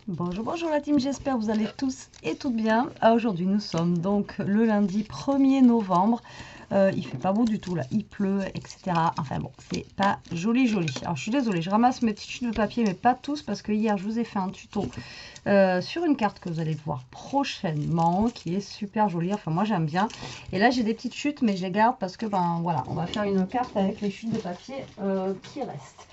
Bonjour, bonjour la team, j'espère que vous allez tous et toutes bien. Aujourd'hui nous sommes donc le lundi 1er novembre. Il fait pas beau du tout là, il pleut, etc. Enfin bon, c'est pas joli joli. Alors je suis désolée, je ramasse mes petites chutes de papier, mais pas tous parce que hier je vous ai fait un tuto sur une carte que vous allez voir prochainement, qui est super jolie. Enfin moi j'aime bien. Et là j'ai des petites chutes, mais je les garde parce que ben voilà, on va faire une carte avec les chutes de papier qui restent.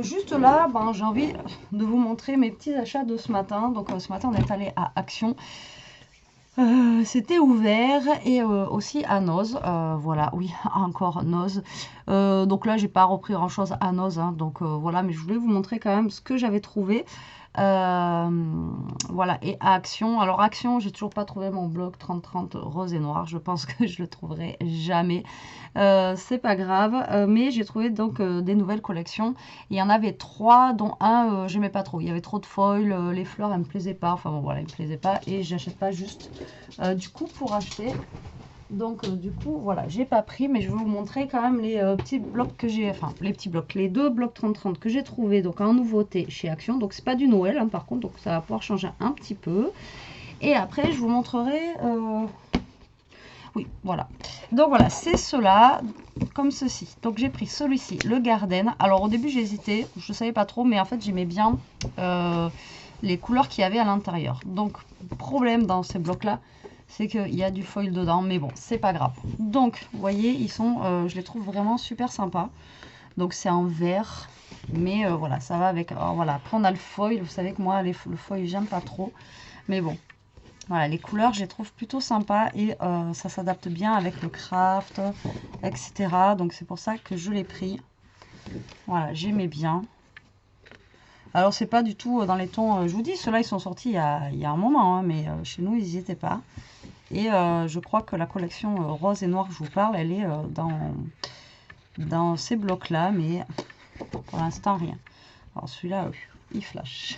Juste là, ben, j'ai envie de vous montrer mes petits achats de ce matin. Donc ce matin, on est allé à Action. C'était ouvert et aussi à Noz. Voilà, oui, encore Noz. Donc là, j'ai pas repris grand chose à Noz. Hein, donc voilà, mais je voulais vous montrer quand même ce que j'avais trouvé. Voilà, et à Action. Alors, Action, j'ai toujours pas trouvé mon bloc 30-30 rose et noir. Je pense que je le trouverai jamais. C'est pas grave, mais j'ai trouvé donc des nouvelles collections. Il y en avait 3, dont un, j'aimais pas trop. Il y avait trop de foil, les fleurs, elles me plaisaient pas. Enfin bon, voilà, elles me plaisaient pas et j'achète pas juste du coup pour acheter. Donc du coup, voilà, j'ai pas pris, mais je vais vous montrer quand même les petits blocs que j'ai, enfin les petits blocs, les deux blocs 30-30 que j'ai trouvé donc en nouveauté chez Action. Donc c'est pas du Noël, hein, par contre, donc ça va pouvoir changer un petit peu. Et après, je vous montrerai. Oui, voilà. Donc voilà, c'est cela, comme ceci. Donc j'ai pris celui-ci, le Garden. Alors au début j'hésitais, je ne savais pas trop, mais en fait j'aimais bien les couleurs qu'il y avait à l'intérieur. Donc problème dans ces blocs-là, c'est qu'il y a du foil dedans, mais bon, c'est pas grave. Donc vous voyez, ils sont, je les trouve vraiment super sympas. Donc c'est en vert, mais voilà, ça va avec. Alors, voilà, après on a le foil. Vous savez que moi le foil j'aime pas trop, mais bon. Voilà, les couleurs, je les trouve plutôt sympas et ça s'adapte bien avec le craft, etc. Donc c'est pour ça que je l'ai pris. Voilà, j'aimais bien. Alors c'est pas du tout dans les tons, je vous dis, ceux-là ils sont sortis il y a un moment, hein, mais chez nous ils n'y étaient pas. Et je crois que la collection rose et noir que je vous parle, elle est dans ces blocs-là, mais pour l'instant rien. Alors celui-là, il flash.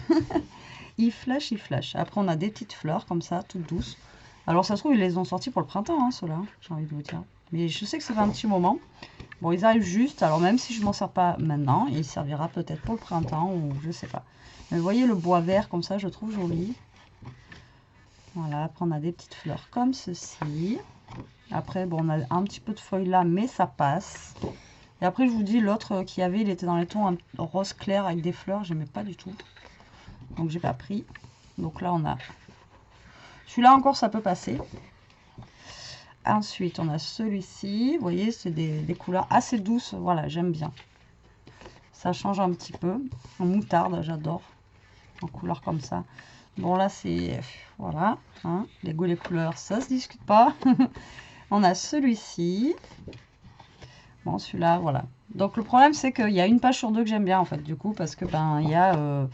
Il flash, il flash. Après, on a des petites fleurs comme ça, toutes douces. Alors, ça se trouve, ils les ont sortis pour le printemps, hein, ceux-là, j'ai envie de vous dire. Mais je sais que ça fait un petit moment. Bon, ils arrivent juste. Alors, même si je m'en sers pas maintenant, il servira peut-être pour le printemps ou je sais pas. Mais vous voyez le bois vert comme ça, je trouve joli. Voilà, après, on a des petites fleurs comme ceci. Après, bon, on a un petit peu de feuilles là, mais ça passe. Et après, je vous dis, l'autre qu'il y avait, il était dans les tons rose clair avec des fleurs. J'aimais pas du tout. Donc, j'ai pas pris. Donc là, on a celui-là encore, ça peut passer. Ensuite, on a celui-ci. Vous voyez, c'est des couleurs assez douces. Voilà, j'aime bien. Ça change un petit peu. En moutarde, j'adore. En couleur comme ça. Bon, là, c'est... Voilà. Hein, les goûts et les couleurs, ça se discute pas. On a celui-ci. Bon, celui-là, voilà. Donc, le problème, c'est qu'il y a une page sur deux que j'aime bien, en fait, du coup, parce que, ben, il y a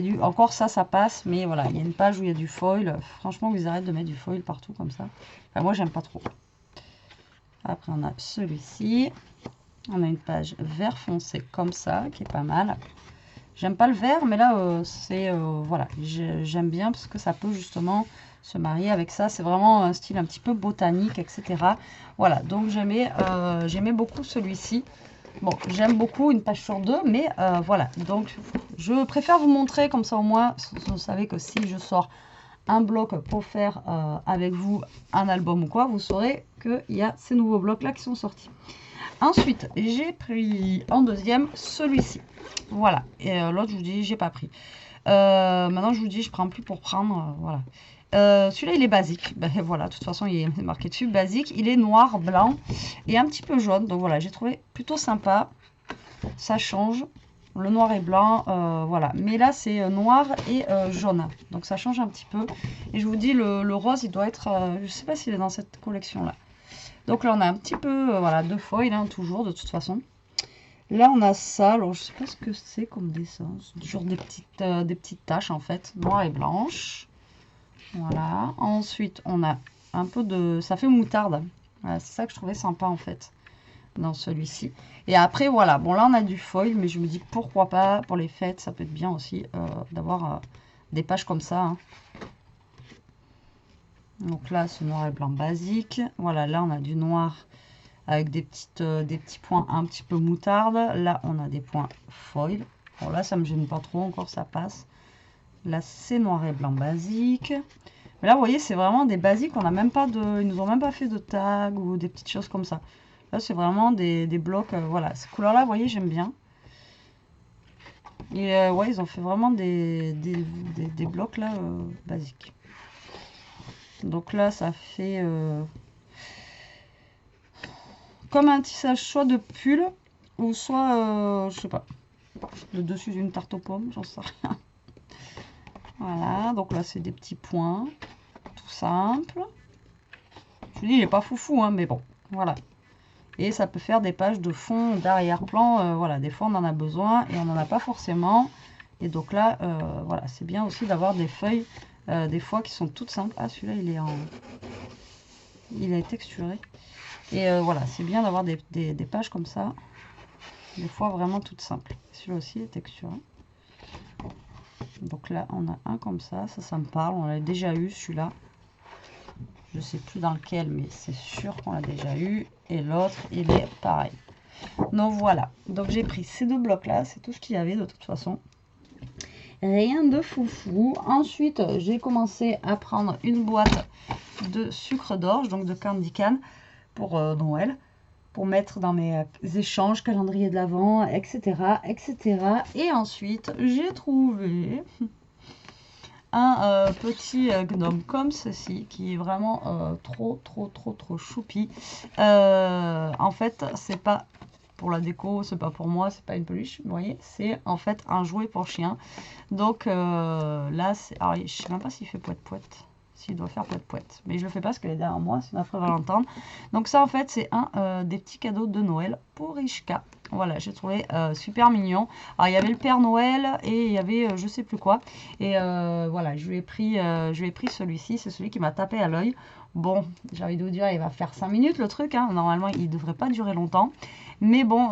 du... Encore ça passe, mais voilà, il y a une page où il y a du foil. Franchement, vous arrêtez de mettre du foil partout comme ça. Enfin, moi, j'aime pas trop. Après, on a celui-ci. On a une page vert foncé comme ça, qui est pas mal. J'aime pas le vert, mais là, c'est... voilà, j'aime bien parce que ça peut justement se marier avec ça. C'est vraiment un style un petit peu botanique, etc. Voilà, donc j'aimais beaucoup celui-ci. Bon, j'aime beaucoup une page sur deux, mais voilà. Donc, je préfère vous montrer, comme ça au moins, vous savez que si je sors un bloc pour faire avec vous un album ou quoi, vous saurez qu'il y a ces nouveaux blocs-là qui sont sortis. Ensuite, j'ai pris en deuxième celui-ci. Voilà. Et l'autre, je vous dis, j'ai pas pris. Maintenant, je vous dis, je prends plus pour prendre. Voilà. Celui-là, il est basique. Ben, voilà, de toute façon, il est marqué dessus, basique. Il est noir, blanc et un petit peu jaune. Donc voilà, j'ai trouvé plutôt sympa. Ça change. Le noir et blanc, voilà. Mais là, c'est noir et jaune. Donc ça change un petit peu. Et je vous dis, le rose, il doit être... je sais pas s'il est dans cette collection-là. Donc là, on a un petit peu, voilà, de foil, hein, toujours, de toute façon. Là, on a ça. Alors, je sais pas ce que c'est comme dessin. C'est toujours des petites taches, en fait, noires et blanches. Voilà. Ensuite, on a un peu de... Ça fait moutarde. Voilà, c'est ça que je trouvais sympa, en fait, dans celui-ci. Et après, voilà. Bon, là, on a du foil, mais je me dis, pourquoi pas, pour les fêtes, ça peut être bien aussi d'avoir des pages comme ça, hein. Donc là, ce noir et blanc basique. Voilà, là, on a du noir avec des petits points un petit peu moutarde. Là, on a des points foil. Bon, là, ça me gêne pas trop encore, ça passe. Là, c'est noir et blanc basique. Mais là, vous voyez, c'est vraiment des basiques. On n'a même pas de... Ils nous ont même pas fait de tag ou des petites choses comme ça. Là, c'est vraiment des blocs. Voilà, ces couleurs-là, vous voyez, j'aime bien. Et ouais, ils ont fait vraiment des blocs là basiques. Donc là, ça fait comme un tissage soit de pull ou soit, je sais pas, le dessus d'une tarte aux pommes, j'en sais rien. Voilà, donc là, c'est des petits points, tout simple. Je vous dis, il n'est pas foufou, hein, mais bon, voilà. Et ça peut faire des pages de fond, d'arrière-plan. Voilà, des fois, on en a besoin et on n'en a pas forcément. Et donc là, voilà, c'est bien aussi d'avoir des feuilles, des fois, qui sont toutes simples. Ah, celui-là, il est en... Il est texturé. Et voilà, c'est bien d'avoir des pages comme ça. Des fois, vraiment toutes simples. Celui-là aussi est texturé. Donc là, on a un comme ça. Ça me parle. On l'a déjà eu, celui-là. Je sais plus dans lequel, mais c'est sûr qu'on l'a déjà eu. Et l'autre, il est pareil. Donc voilà. Donc j'ai pris ces deux blocs-là. C'est tout ce qu'il y avait de toute façon. Rien de foufou. Ensuite, j'ai commencé à prendre une boîte de sucre d'orge, donc de candy cane, pour Noël, pour mettre dans mes échanges, calendrier de l'Avent, etc., etc. Et ensuite, j'ai trouvé un petit gnome comme ceci, qui est vraiment trop choupi. En fait, c'est pas pour la déco, c'est pas pour moi, c'est pas une peluche, vous voyez, c'est en fait un jouet pour chien. Donc là, alors, je sais même pas s'il fait poète-poète, s'il doit faire poète-poète, mais je le fais pas parce qu'elle est derrière moi, sinon après elle va l'entendre. Donc ça, en fait, c'est un des petits cadeaux de Noël pour Ishka. Voilà, j'ai trouvé super mignon. Alors, il y avait le Père Noël et il y avait je sais plus quoi. Et voilà, je lui ai pris celui-ci, c'est celui qui m'a tapé à l'œil. Bon, j'ai envie de vous dire, il va faire 5 minutes le truc, hein. Normalement, il devrait pas durer longtemps. Mais bon,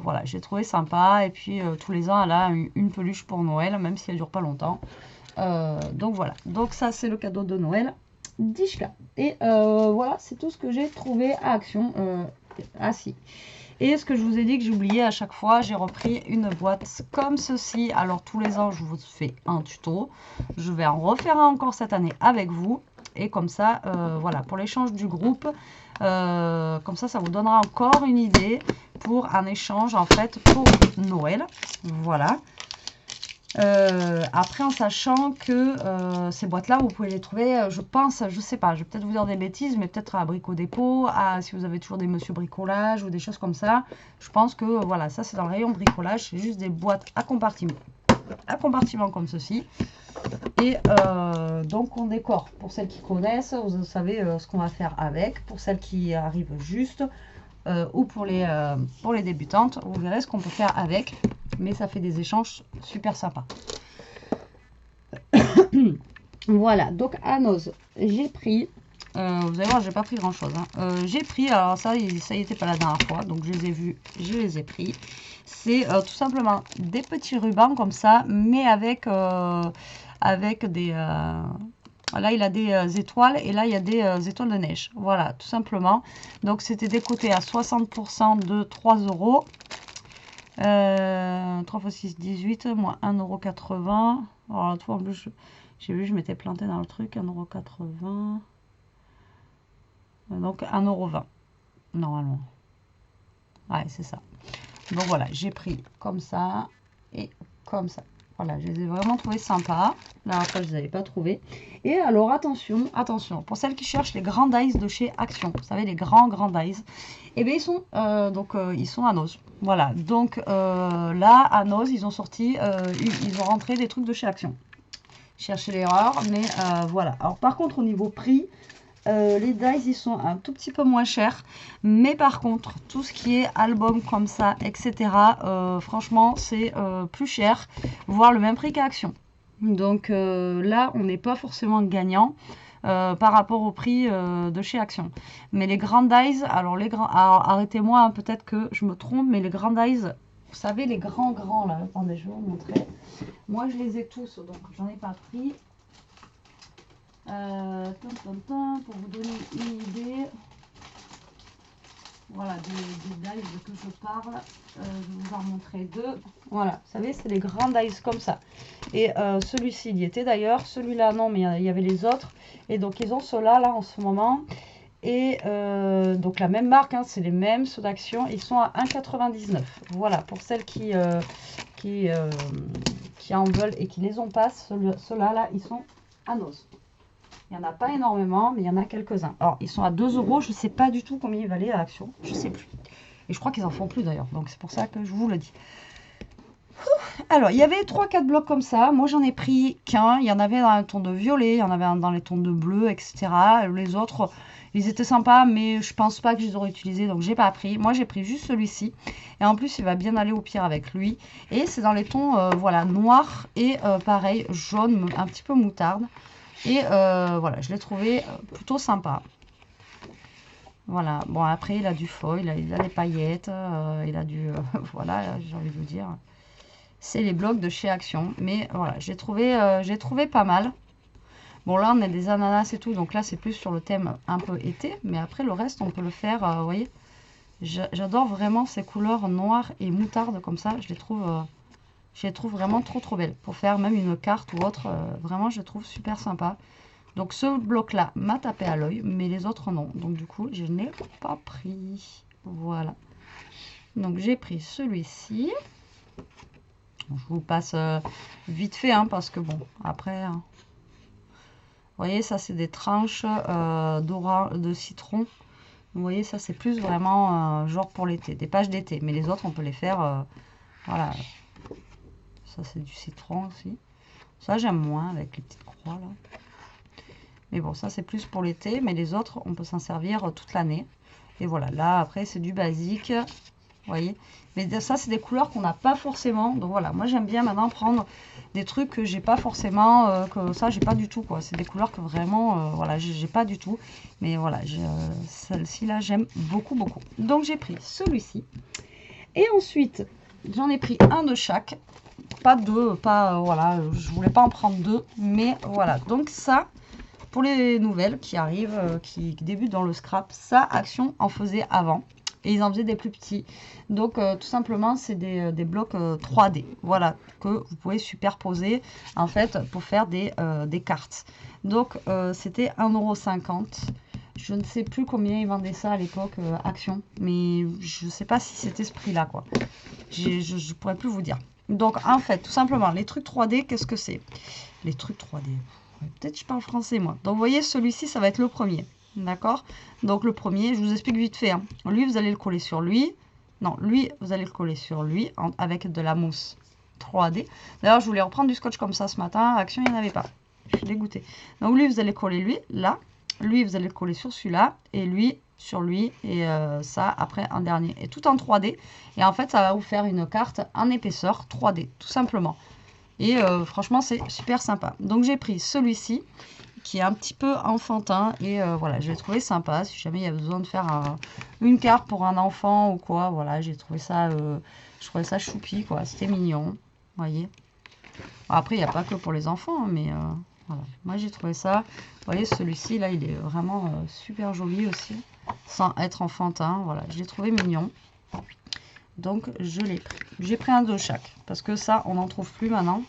voilà, j'ai trouvé sympa. Et puis, tous les ans, elle a une peluche pour Noël, même si elle dure pas longtemps. Donc voilà, donc ça, c'est le cadeau de Noël d'Ishka. Et voilà, c'est tout ce que j'ai trouvé à Action. Ah si. Et ce que je vous ai dit que j'oubliais à chaque fois, j'ai repris une boîte comme ceci. Alors tous les ans, je vous fais un tuto. Je vais en refaire un encore cette année avec vous. Et comme ça, voilà, pour l'échange du groupe, comme ça vous donnera encore une idée pour un échange en fait pour Noël. Voilà. Après, en sachant que ces boîtes-là, vous pouvez les trouver, je pense, je sais pas, je vais peut-être vous dire des bêtises, mais peut-être à Brico Dépôt, si vous avez toujours des Monsieur Bricolage ou des choses comme ça. Je pense que voilà, ça c'est dans le rayon bricolage, c'est juste des boîtes à compartiment comme ceci. Et donc on décore. Pour celles qui connaissent, vous savez ce qu'on va faire avec. Pour celles qui arrivent juste ou pour les débutantes, vous verrez ce qu'on peut faire avec. Mais ça fait des échanges super sympas. Voilà, donc à Noz, j'ai pris, vous allez voir, j'ai pas pris grand chose. Hein. J'ai pris, alors ça y était pas la dernière fois, donc je les ai vus, je les ai pris. C'est tout simplement des petits rubans comme ça, mais avec des... là, il a des étoiles et là, il y a des étoiles de neige. Voilà, tout simplement. Donc, c'était décoté à 60% de 3 €. 3 x 6, 18, moins 1,80 €. Alors, l'autre fois, en plus, j'ai vu, je m'étais plantée dans le truc, 1,80 €. Donc, 1,20 € normalement. Ouais, c'est ça. Donc, voilà, j'ai pris comme ça et comme ça. Voilà, je les ai vraiment trouvés sympas. La dernière fois, je ne les avais pas trouvés. Et alors, attention, pour celles qui cherchent les grands dies de chez Action, vous savez, les grands dies, et bien, ils sont à Noz. Voilà, donc là, à Noz, ils ont sorti, ils ont rentré des trucs de chez Action. Cherchez l'erreur, mais voilà. Alors, par contre, au niveau prix, les dies, ils sont un tout petit peu moins chers. Mais par contre, tout ce qui est album comme ça, etc., franchement, c'est plus cher, voire le même prix qu'Action. Donc là, on n'est pas forcément gagnant par rapport au prix de chez Action. Mais les grands dies, alors arrêtez-moi, hein, peut-être que je me trompe, mais les grands dies, vous savez, les grands là, attendez, je vais vous montrer. Moi, je les ai tous, donc j'en ai pas pris. Pour vous donner une idée, voilà, des dies que je parle. Je vais vous en montrer deux. Voilà, vous savez, c'est des grands dies comme ça. Et celui-ci, il y était d'ailleurs. Celui-là, non, mais il y avait les autres. Et donc, ils ont ceux-là, là, en ce moment. Et donc, la même marque, hein, c'est les mêmes, ceux d'Action. Ils sont à 1,99 €. Voilà, pour celles qui en veulent et qui les ont pas, ceux-là, là, ils sont à nos. Il n'y en a pas énormément, mais il y en a quelques-uns. Alors, ils sont à 2 €. Je ne sais pas du tout combien ils valaient à Action. Je ne sais plus. Et je crois qu'ils en font plus d'ailleurs. Donc, c'est pour ça que je vous le dis. Alors, il y avait 3-4 blocs comme ça. Moi, j'en ai pris qu'un. Il y en avait dans les tons de violet, il y en avait dans les tons de bleu, etc. Les autres, ils étaient sympas, mais je pense pas que je les aurais utilisés. Donc, j'ai pas pris. Moi, j'ai pris juste celui-ci. Et en plus, il va bien aller au pire avec lui. Et c'est dans les tons, voilà, noir et pareil, jaune, un petit peu moutarde. Et voilà, je l'ai trouvé plutôt sympa. Voilà, bon après il a du foil, il a les paillettes, il a du... voilà, j'ai envie de vous dire. C'est les blocs de chez Action. Mais voilà, j'ai trouvé pas mal. Bon là on a des ananas et tout, donc là c'est plus sur le thème un peu été. Mais après le reste on peut le faire, vous voyez. J'adore vraiment ces couleurs noires et moutarde comme ça, je les trouve vraiment trop belles. Pour faire même une carte ou autre, vraiment je les trouve super sympa. Donc ce bloc-là m'a tapé à l'œil, mais les autres non. Donc du coup, je n'ai pas pris. Voilà. Donc j'ai pris celui-ci. Je vous passe vite fait, hein, parce que bon, après... Hein, vous voyez, ça c'est des tranches de citron. Vous voyez, ça c'est plus vraiment genre pour l'été, des pages d'été. Mais les autres, on peut les faire... voilà. Ça c'est du citron aussi. Ça j'aime moins avec les petites croix là. Mais bon, ça c'est plus pour l'été, mais les autres, on peut s'en servir toute l'année. Et voilà, là après c'est du basique, vous voyez. Mais ça c'est des couleurs qu'on n'a pas forcément. Donc voilà, moi j'aime bien maintenant prendre des trucs que j'ai pas forcément, que ça j'ai pas du tout quoi. C'est des couleurs que vraiment, voilà, j'ai pas du tout. Mais voilà, celle-ci là j'aime beaucoup. Donc j'ai pris celui-ci. Et ensuite, j'en ai pris un de chaque. Pas deux, pas, voilà, je voulais pas en prendre deux. Mais voilà, donc ça... Pour les nouvelles qui arrivent, qui débutent dans le scrap, ça, Action en faisait avant. Et ils en faisaient des plus petits. Donc, tout simplement, c'est des blocs 3D. Voilà, que vous pouvez superposer, en fait, pour faire des cartes. Donc, c'était 1,50 €. Je ne sais plus combien ils vendaient ça à l'époque, Action. Mais je ne sais pas si c'était ce prix-là, quoi. Je ne pourrais plus vous dire. Donc, en fait, tout simplement, les trucs 3D, qu'est-ce que c'est? Les trucs 3D... Peut-être je parle français moi. Donc vous voyez, celui-ci, ça va être le premier. D'accord? Donc le premier, je vous explique vite fait. Hein. Lui, vous allez le coller sur lui. Non, lui, vous allez le coller sur lui avec de la mousse 3D. D'ailleurs, je voulais reprendre du scotch comme ça ce matin. Action, il n'y en avait pas. Je suis dégoûtée. Donc lui, vous allez coller lui, là. Lui, vous allez le coller sur celui-là. Et lui, sur lui. Et ça, après, un dernier. Et tout en 3D. Et en fait, ça va vous faire une carte en épaisseur 3D, tout simplement. Et franchement, c'est super sympa. Donc, j'ai pris celui-ci, qui est un petit peu enfantin. Et voilà, je l'ai trouvé sympa. Si jamais il y a besoin de faire une carte pour un enfant ou quoi, voilà, j'ai trouvé ça, je trouvais ça choupi, quoi. C'était mignon, vous voyez. Après, il n'y a pas que pour les enfants, hein, mais voilà. Moi, j'ai trouvé ça. Vous voyez, celui-ci, là, il est vraiment super joli aussi, sans être enfantin. Voilà, je l'ai trouvé mignon. Donc, je l'ai pris. J'ai pris un de chaque, parce que ça, on n'en trouve plus maintenant.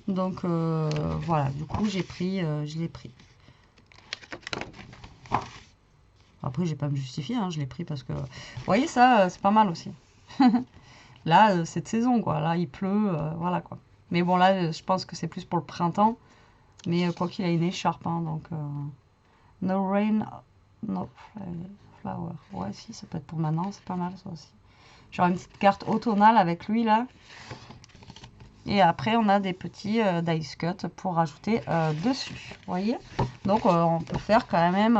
Donc, voilà, du coup, je l'ai pris. Après, je vais pas me justifier, hein, je l'ai pris parce que... Vous voyez, ça, c'est pas mal aussi. Là, cette saison, quoi. Là, il pleut, voilà, quoi. Mais bon, là, je pense que c'est plus pour le printemps. Mais quoi qu'il a une écharpe, hein, donc... No rain, no flower. Ouais, si, ça peut être pour maintenant, c'est pas mal, ça aussi. Genre une petite carte automnale avec lui là. Et après on a des petits dice cut pour rajouter dessus. Vous voyez. Donc on peut faire quand même,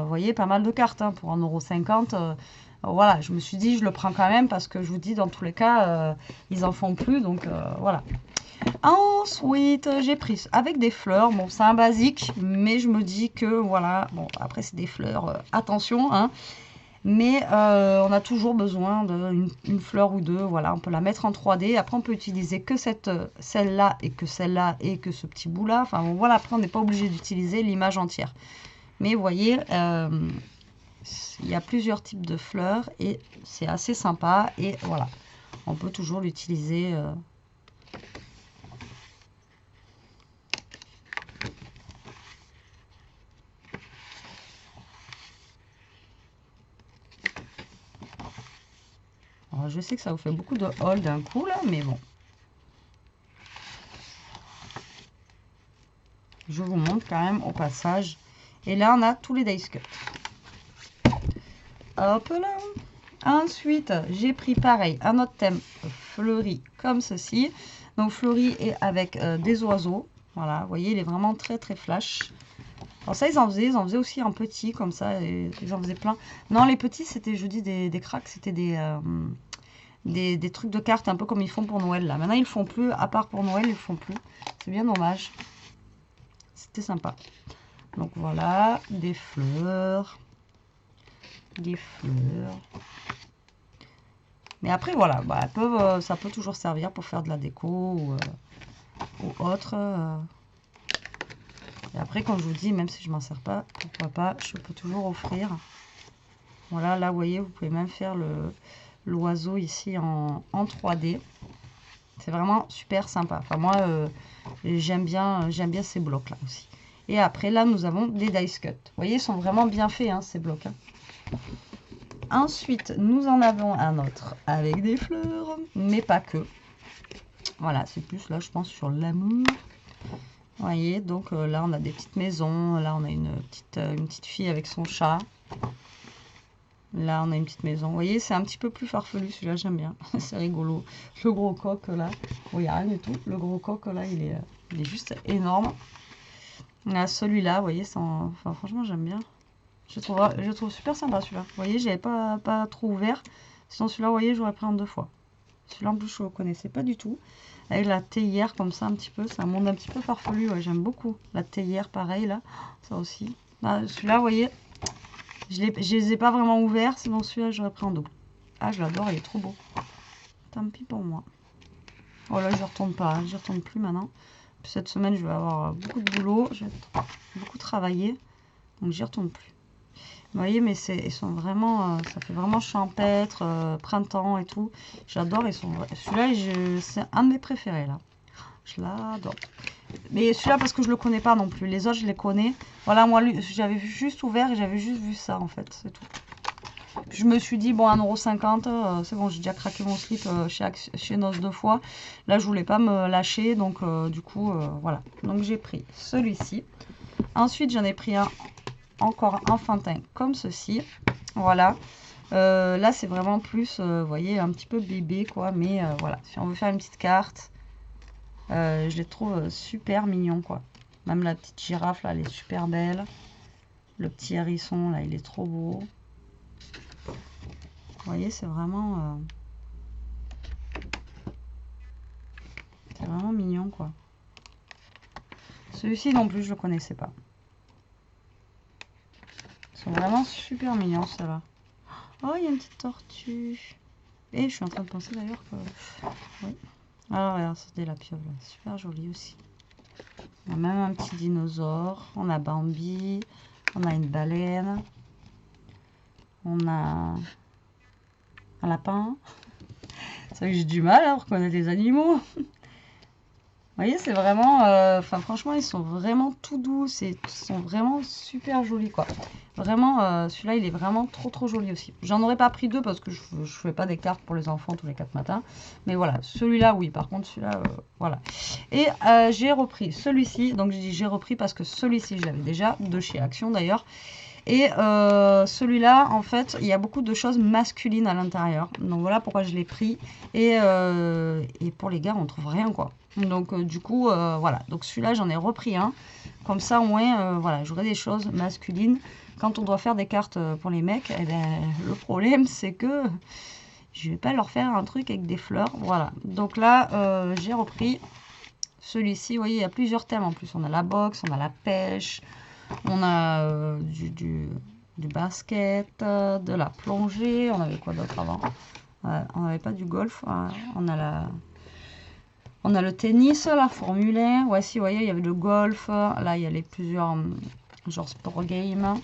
vous voyez, pas mal de cartes hein, pour 1,50 €. Voilà, je me suis dit je le prends quand même parce que je vous dis dans tous les cas ils en font plus. Donc voilà. Ensuite j'ai pris avec des fleurs. Bon c'est un basique mais je me dis que voilà. Bon après c'est des fleurs. Attention hein. Mais on a toujours besoin d'une fleur ou deux. Voilà, on peut la mettre en 3D. Après, on peut utiliser que celle-là et que celle-là et que ce petit bout-là. Enfin, bon, voilà, après, on n'est pas obligé d'utiliser l'image entière. Mais vous voyez, il y a plusieurs types de fleurs et c'est assez sympa. Et voilà, on peut toujours l'utiliser. Alors, je sais que ça vous fait beaucoup de haul d'un coup là, mais bon. Je vous montre quand même au passage. Et là, on a tous les dice cuts. Hop là. Ensuite, j'ai pris pareil, un autre thème fleuri comme ceci. Donc fleuri et avec des oiseaux. Voilà, vous voyez, il est vraiment très très flash. Alors ça, ils en faisaient aussi un petit comme ça. Et ils en faisaient plein. Non, les petits, c'était, je dis, des cracks, c'était des trucs de cartes, un peu comme ils font pour Noël là. Maintenant, ils le font plus, à part pour Noël, ils le font plus. C'est bien dommage. C'était sympa. Donc voilà, des fleurs. Des fleurs. Mais après, voilà, bah, ça peut toujours servir pour faire de la déco ou autre. Et après, comme je vous dis, même si je m'en sers pas, pourquoi pas, je peux toujours offrir. Voilà, là, vous voyez, vous pouvez même faire l'oiseau ici en 3D. C'est vraiment super sympa. Enfin, moi, j'aime bien ces blocs-là aussi. Et après, là, nous avons des dice cuts. Vous voyez, ils sont vraiment bien faits, hein, ces blocs. Hein. Ensuite, nous en avons un autre avec des fleurs, mais pas que. Voilà, c'est plus là, je pense, sur l'amour. Vous voyez, donc là, on a des petites maisons. Là, on a une petite fille avec son chat. Là, on a une petite maison. Vous voyez, c'est un petit peu plus farfelu. Celui-là, j'aime bien. C'est rigolo. Le gros coq, là. Bon, il n'y a rien du tout. Le gros coq, là, il est juste énorme. Là, celui-là, vous voyez, enfin, franchement, j'aime bien. Je trouve super sympa, celui-là. Vous voyez, j'avais pas trop ouvert. Sinon, celui-là, vous voyez, j'aurais pris en 2 fois. Celui-là, en plus, je ne le connaissais pas du tout. Avec la théière, comme ça, un petit peu. C'est un monde un petit peu farfelu. Ouais, j'aime beaucoup. La théière, pareil, là. Ça aussi. Celui-là, vous voyez, je les ai pas vraiment ouverts. Sinon, celui-là, j'aurais pris en double. Ah, je l'adore. Il est trop beau. Tant pis pour moi. Oh là, je retourne pas. J'y retourne plus maintenant. Puis cette semaine, je vais avoir beaucoup de boulot. Je vais beaucoup travailler. Donc, j'y retourne plus. Vous voyez, mais ils sont vraiment, ça fait vraiment champêtre, printemps et tout. J'adore, celui-là, c'est un de mes préférés, là. Je l'adore. Mais celui-là, parce que je le connais pas non plus. Les autres, je les connais. Voilà, moi, j'avais juste ouvert et j'avais juste vu ça, en fait, c'est tout. Puis je me suis dit, bon, 1,50 €, c'est bon, j'ai déjà craqué mon slip chez Nos 2 fois. Là, je voulais pas me lâcher, donc du coup, voilà. Donc, j'ai pris celui-ci. Ensuite, j'en ai pris un encore enfantin comme ceci. Voilà. Là, c'est vraiment plus, vous voyez, un petit peu bébé, quoi. Mais voilà, si on veut faire une petite carte, je les trouve super mignons, quoi. Même la petite girafe, là, elle est super belle. Le petit hérisson, là, il est trop beau. Vous voyez, c'est vraiment mignon, quoi. Celui-ci, non plus, je le connaissais pas. Ils sont vraiment super mignons, ceux-là. Oh, il y a une petite tortue. Et je suis en train de penser d'ailleurs que... Oui. Alors, regarde, c'était la pieuvre, là. Super jolie aussi. On a même un petit dinosaure. On a Bambi. On a une baleine. On a un lapin. C'est vrai que j'ai du mal à reconnaître les animaux. Vous voyez, c'est vraiment... Enfin, franchement, ils sont vraiment tout doux. Ils sont vraiment super jolis, quoi. Vraiment, celui-là, il est vraiment trop joli aussi. J'en aurais pas pris 2 parce que je fais pas des cartes pour les enfants tous les 4 matins. Mais voilà, celui-là, oui. Par contre, celui-là, voilà. Et j'ai repris celui-ci. Donc, je dis j'ai repris parce que celui-ci, je l'avais déjà, de chez Action d'ailleurs. Et celui-là, en fait, il y a beaucoup de choses masculines à l'intérieur. Donc, voilà pourquoi je l'ai pris. Et pour les gars, on trouve rien, quoi. Donc, du coup, voilà. Donc, celui-là, j'en ai repris un. Comme ça, au moins, voilà, j'aurai des choses masculines. Quand on doit faire des cartes pour les mecs, eh ben, le problème, c'est que je vais pas leur faire un truc avec des fleurs. Voilà. Donc là, j'ai repris celui-ci. Vous voyez, il y a plusieurs thèmes en plus. On a la boxe, on a la pêche, on a du basket, de la plongée. On avait quoi d'autre avant? On n'avait pas du golf. On a le tennis, la Formule 1. Ouais, si, vous voyez, il y avait le golf. Là, il y a les plusieurs genre sport game.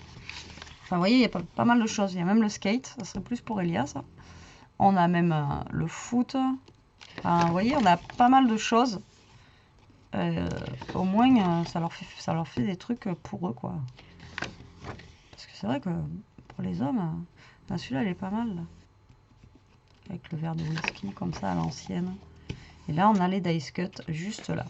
Enfin, vous voyez, il y a pas mal de choses. Il y a même le skate, ça serait plus pour Elia, ça. On a même le foot. Enfin, vous voyez, on a pas mal de choses. Au moins, ça leur fait des trucs pour eux, quoi. Parce que c'est vrai que pour les hommes, celui-là, il est pas mal, là. Avec le verre de whisky, comme ça, à l'ancienne. Et là, on a les dice cut juste là.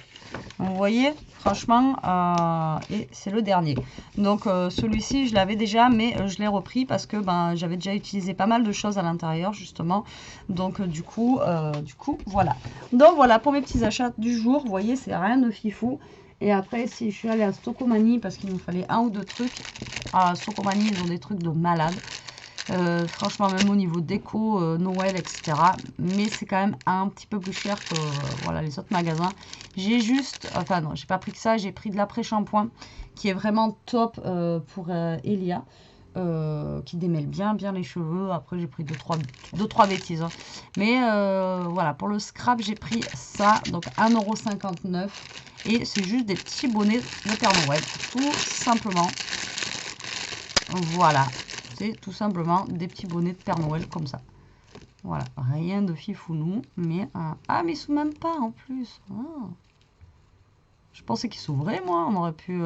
Donc, vous voyez, franchement, et c'est le dernier. Donc, celui-ci, je l'avais déjà, mais je l'ai repris parce que j'avais déjà utilisé pas mal de choses à l'intérieur, justement. Donc, du coup, voilà. Donc, voilà pour mes petits achats du jour. Vous voyez, c'est rien de fifou. Et après, si je suis allée à Stocomanie, parce qu'il nous fallait un ou deux trucs. À Stocomanie, ils ont des trucs de malade. Franchement, même au niveau déco, Noël, etc. Mais c'est quand même un petit peu plus cher que voilà, les autres magasins. J'ai juste, enfin non, j'ai pas pris que ça, j'ai pris de l'après-shampoing qui est vraiment top pour Elia. Qui démêle bien les cheveux. Après, j'ai pris 2-3 bêtises. Hein. Mais voilà, pour le scrap, j'ai pris ça. Donc 1,59 €. Et c'est juste des petits bonnets de Père Noël. Tout simplement. Voilà. C'est tout simplement des petits bonnets de Père Noël comme ça. Voilà, rien de fifounou, mais ah, mais ils s'ouvrent même pas en plus. Ah. Je pensais qu'ils s'ouvraient, moi. On aurait pu.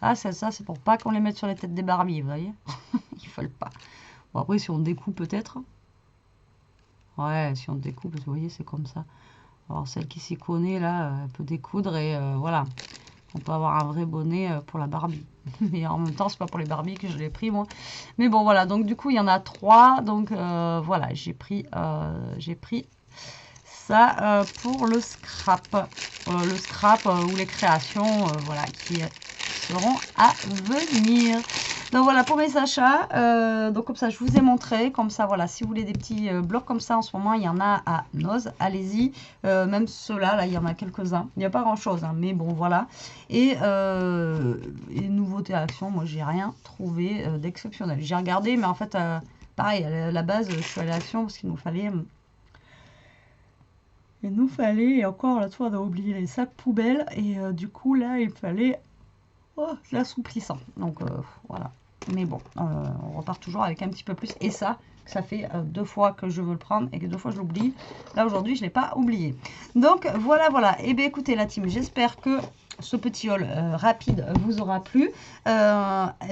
Ah, ça, c'est pour pas qu'on les mette sur les têtes des Barbies, vous voyez. Ils veulent pas. Bon, après, si on découpe, peut-être. Ouais, si on découpe, parce que vous voyez, c'est comme ça. Alors, celle qui s'y connaît, là, elle peut découdre et voilà. On peut avoir un vrai bonnet pour la Barbie. Mais en même temps, c'est pas pour les Barbies que je l'ai pris, moi. Mais bon, voilà. Donc, du coup, il y en a 3. Donc, voilà. J'ai pris ça pour le scrap. Le scrap ou les créations, voilà, qui seront à venir. Donc voilà pour mes achats. Donc comme ça, je vous ai montré. Comme ça, voilà, si vous voulez des petits blocs comme ça, en ce moment, il y en a à Noz. Allez-y. Même ceux-là, là, il y en a quelques-uns. Il n'y a pas grand-chose, hein, mais bon, voilà. Et nouveauté action, moi, j'ai rien trouvé d'exceptionnel. J'ai regardé, mais en fait, pareil, à la base, je suis allée à Action parce qu'il nous fallait... et encore là, on a oublié les sacs poubelles. Et du coup, là, il fallait l'assouplissant. Donc, voilà. Mais bon, on repart toujours avec un petit peu plus. Et ça fait 2 fois que je veux le prendre et que 2 fois je l'oublie. Là, aujourd'hui, je ne l'ai pas oublié. Donc, voilà. Et bien, écoutez, la team, j'espère que ce petit haul rapide vous aura plu.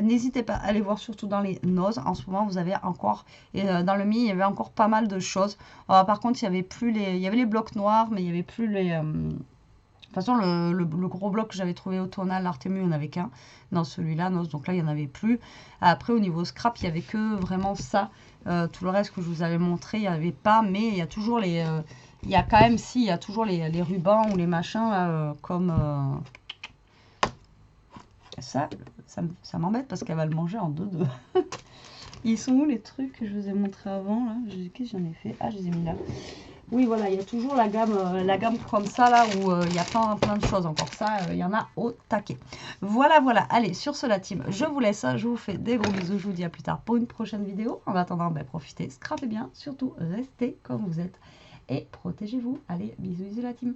N'hésitez pas à aller voir surtout dans les Noz. En ce moment, vous avez encore, et dans le Mi, il y avait encore pas mal de choses. Par contre, il y avait plus il y avait les blocs noirs, mais il n'y avait plus les... De toute façon, le gros bloc que j'avais trouvé au Tonal, l'Artemu, il n'y en avait qu'un. Dans celui-là, donc là, il n'y en avait plus. Après, au niveau scrap, il n'y avait que vraiment ça. Tout le reste que je vous avais montré, il n'y avait pas. Mais il y a toujours les... il y a quand même, il y a toujours les rubans ou les machins, là, comme... ça m'embête parce qu'elle va le manger en deux. Ils sont où les trucs que je vous ai montré avant, là? Qu'est-ce que j'en ai fait? Ah, je les ai mis là. Oui, voilà, il y a toujours la gamme comme ça, là, où il y a plein de choses encore. Ça, il y en a au taquet. Voilà. Allez, sur ce, la team, je vous laisse. Je vous fais des gros bisous. Je vous dis à plus tard pour une prochaine vidéo. En attendant, profitez, scrapez bien. Surtout, restez comme vous êtes. Et protégez-vous. Allez, bisous la team.